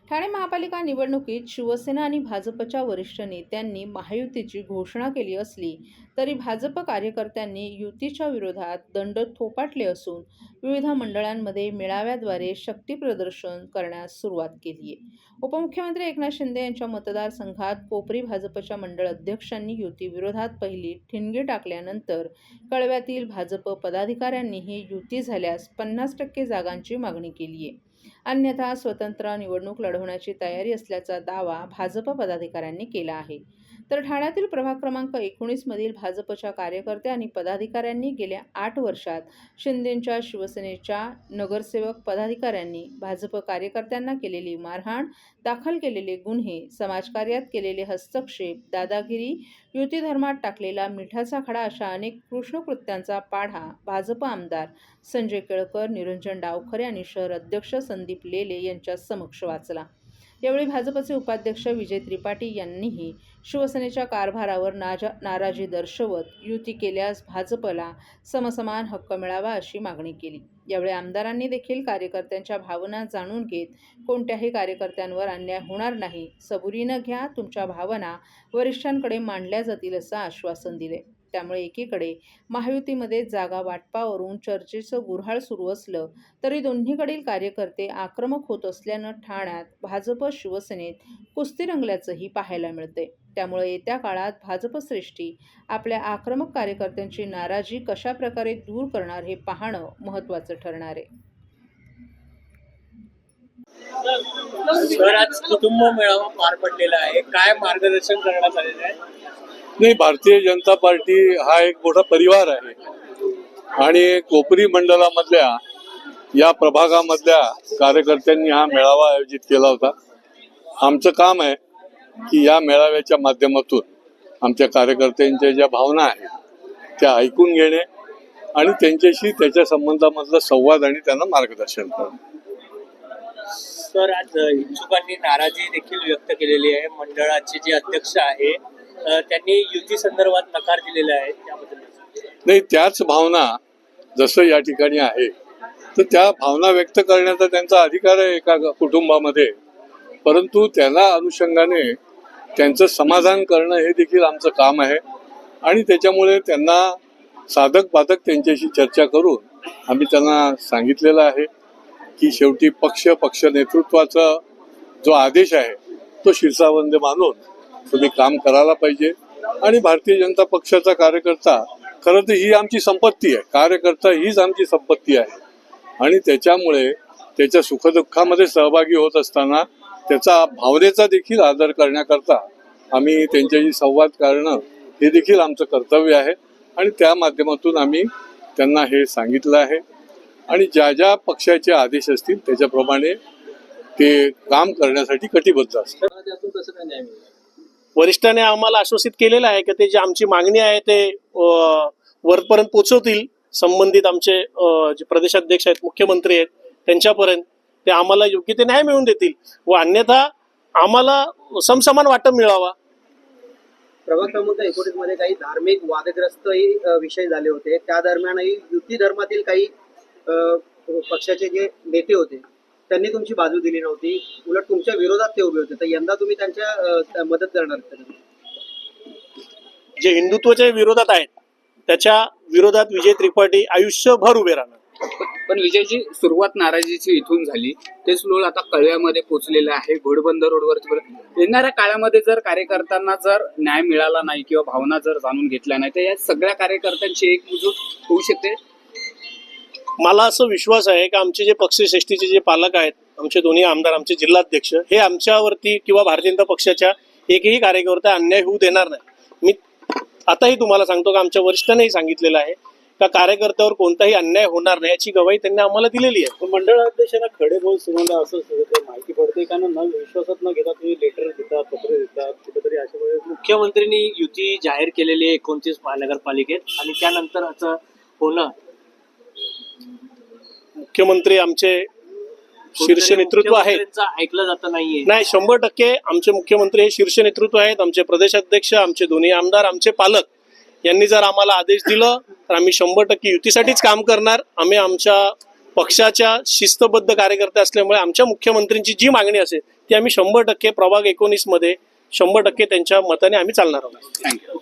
ठाणे महापालिका निवडणुकीत शिवसेना आणि भाजपच्या वरिष्ठ नेत्यांनी महायुतीची घोषणा केली असली तरी भाजप कार्यकर्त्यांनी युतीच्या विरोधात दंड थोपटले असून विविध मंडळांमध्ये मेळाव्याद्वारे शक्तीप्रदर्शन करण्यास सुरुवात केली आहे. उपमुख्यमंत्री एकनाथ शिंदे यांच्या मतदारसंघात कोपरी भाजपच्या मंडळ अध्यक्षांनी युतीविरोधात पहिली ठिणगी टाकल्यानंतर कळव्यातील भाजप पदाधिकाऱ्यांनीही युती झाल्यास 50% जागांची मागणी केली आहे. अन्यथा स्वतंत्र निवडणूक लढवण्याची तयारी असल्याचा दावा भाजप पदाधिकाऱ्यांनी केला आहे. तर ठाण्यातील प्रभाग क्रमांक 19 मधील भाजपच्या कार्यकर्ते आणि पदाधिकाऱ्यांनी गेल्या 8 वर्षात शिंदेंच्या शिवसेनेच्या नगरसेवक पदाधिकाऱ्यांनी भाजप कार्यकर्त्यांना केलेली मारहाण, दाखल केलेले गुन्हे, समाजकार्यात केलेले हस्तक्षेप, दादागिरी, युती धर्मात टाकलेला मिठाचा खडा अशा अनेक कृष्णकृत्यांचा पाढा भाजप आमदार संजय केळकर, निरंजन डावखरे आणि शहर अध्यक्ष संदीप लेले यांच्या समक्ष वाचला. यावेळी भाजपचे उपाध्यक्ष विजय त्रिपाठी यांनीही शिवसेनेच्या कारभारावर नाराजी दर्शवत युती केल्यास भाजपला समसमान हक्क मिळावा अशी मागणी केली. यावेळी आमदारांनी देखील कार्यकर्त्यांच्या भावना जाणून घेत कोणत्याही कार्यकर्त्यांवर अन्याय होणार नाही, सबुरीनं घ्या, तुमच्या भावना वरिष्ठांकडे मांडल्या जातील असं आश्वासन दिले. त्यामुळे एकीकडे महायुतीमध्ये जागा वाटपावरून चर्चेचं गुऱ्हाळ सुरू असलं तरी दोन्हीकडील कार्यकर्ते आक्रमक होत असल्यानं ठाण्यात भाजप शिवसेनेत कुस्ती रंगल्याचंही पाहायला मिळते. त्यामुळे येत्या काळात भाजपश्रेष्ठी आपल्या आक्रमक कार्यकर्त्यांची नाराजी कशा प्रकारे दूर करणार हे पाहणं महत्त्वाचं ठरणार आहे. सर, आज कुटुंब मेळावा पार पडलेला आहे, काय मार्गदर्शन करण्यात आलेलं आहे? नाही, भारतीय जनता पार्टी हा एक मोठा परिवार आहे आणि कोपरी मंडळामधल्या या प्रभागामधल्या कार्यकर्त्यांनी हा मेळावा आयोजित केला होता. आमचं काम आहे की या मेळाव्याच्या माध्यमातून आमच्या कार्यकर्त्यांच्या ज्या भावना आहेत त्या ऐकून घेणे आणि त्यांच्याशी त्याच्या संबंधामधला संवाद आणि त्यांना मार्गदर्शन करणं. सर, आज इच्छुकांनी नाराजी देखील व्यक्त केलेली आहे. मंडळाचे जे अध्यक्ष आहे त्यांनी युती संदर्भात नकार दिलेला आहे, त्याबद्दल नाही, त्याच भावना जसं या ठिकाणी आहे तर त्या भावना व्यक्त करण्याचा त्यांचा अधिकार आहे एका कुटुंबामध्ये, परंतु त्याला अनुषंगाने त्यांचं समाधान करणं हे देखील आमचं काम आहे आणि त्याच्यामुळे त्यांना साधक बाधक त्यांच्याशी चर्चा करून आम्ही त्यांना सांगितलेलं आहे की शेवटी पक्ष नेतृत्वाचा जो आदेश आहे तो शिरसावंद मानून तुम्ही काम करायला पाहिजे. आणि भारतीय जनता पक्षाचा कार्यकर्ता खरं तर ही आमची संपत्ती आहे, कार्यकर्ता हीच आमची संपत्ती आहे आणि त्याच्यामुळे त्याच्या सुखदुःखामध्ये सहभागी होत असताना त्याचा भावनेचा देखील आदर करण्याकरता आम्ही त्यांच्याशी संवाद करणं हे देखील आमचं कर्तव्य आहे आणि त्या माध्यमातून आम्ही त्यांना हे सांगितलं आहे आणि ज्या ज्या पक्षाचे आदेश असतील त्याच्याप्रमाणे ते काम करण्यासाठी कटिबद्ध असतात. वरिष्ठांनी आम्हाला आश्वासित केलेलं आहे की ते जे आमची मागणी आहे ते वरपर्यंत पोहोचवतील. संबंधित आमचे जे प्रदेशाध्यक्ष आहेत, मुख्यमंत्री आहेत, त्यांच्यापर्यंत ते आम्हाला योग्य ते न्याय मिळवून देतील व अन्यथा आम्हाला समसमान वाटप मिळावा. प्रभाग क्रमांक 19 मध्ये काही धार्मिक वादग्रस्तही विषय झाले होते. त्या दरम्यानही युती धर्मातील काही पक्षाचे जे नेते होते त्यांनी तुमची बाजू दिली नव्हती, उलट तुमच्या विरोधात ते उभे होते. तर यंदा तुम्ही त्यांच्या मदत करणार? जे हिंदुत्वाच्या विरोधात आहेत त्याच्या विरोधात विजय त्रिपाठी आयुष्यभर उभे राहणार. पण विजयची सुरुवात नाराजीची इथून झाली, तेच लोळ आता कळव्यामध्ये पोहोचलेलं आहे. घोडबंदर रोडवर येणाऱ्या काळामध्ये जर कार्यकर्त्यांना जर न्याय मिळाला नाही किंवा भावना जर जाणून घेतल्या नाही तर या सगळ्या कार्यकर्त्यांची एकजूट होऊ शकते. मला असं विश्वास आहे की आमचे जे पक्षश्रेष्ठीचे जे पालक आहेत, आमचे दोन्ही आमदार, आमचे जिल्हाध्यक्ष, हे आमच्यावरती किंवा भारतीय जनता पक्षाच्या एकही कार्यकर्ता अन्याय होऊ देणार नाही. मी आताही तुम्हाला सांगतो की आमच्या वरिष्ठांनीही सांगितलेलं आहे का कार्यकर्त्यावर कोणताही अन्याय होणार नाही याची गवाही त्यांनी आम्हाला दिलेली आहे. मंडळाध्यक्षांना खडेबोल सुनावला असं माहिती पडते का? न विश्वासात न घेता तुम्ही लेटर देतात, पत्र देतात, कुठेतरी अशा वेळेस मुख्यमंत्र्यांनी युती जाहीर केलेली आहे 29 महानगरपालिकेत आणि त्यानंतर असं होणं, मुख्यमंत्री आमचे शीर्ष नेतृत्व आहे, ऐकलं जात नाहीये. नाही, 100% आमचे मुख्यमंत्री हे शीर्ष नेतृत्व आहेत. आमचे प्रदेशाध्यक्ष, आमचे दोन्ही आमदार, आमचे पालक यांनी जर आम्हाला आदेश दिला तर आम्ही 100% युतीसाठीच काम करणार. आम्ही आमच्या पक्षाच्या शिस्तबद्ध कार्यकर्ते असल्यामुळे आमच्या मुख्यमंत्र्यांची जी मागणी असेल ती आम्ही 100% प्रभाग 19 मध्ये 100% त्यांच्या मताने आम्ही चालणार आहोत. थँक्यू.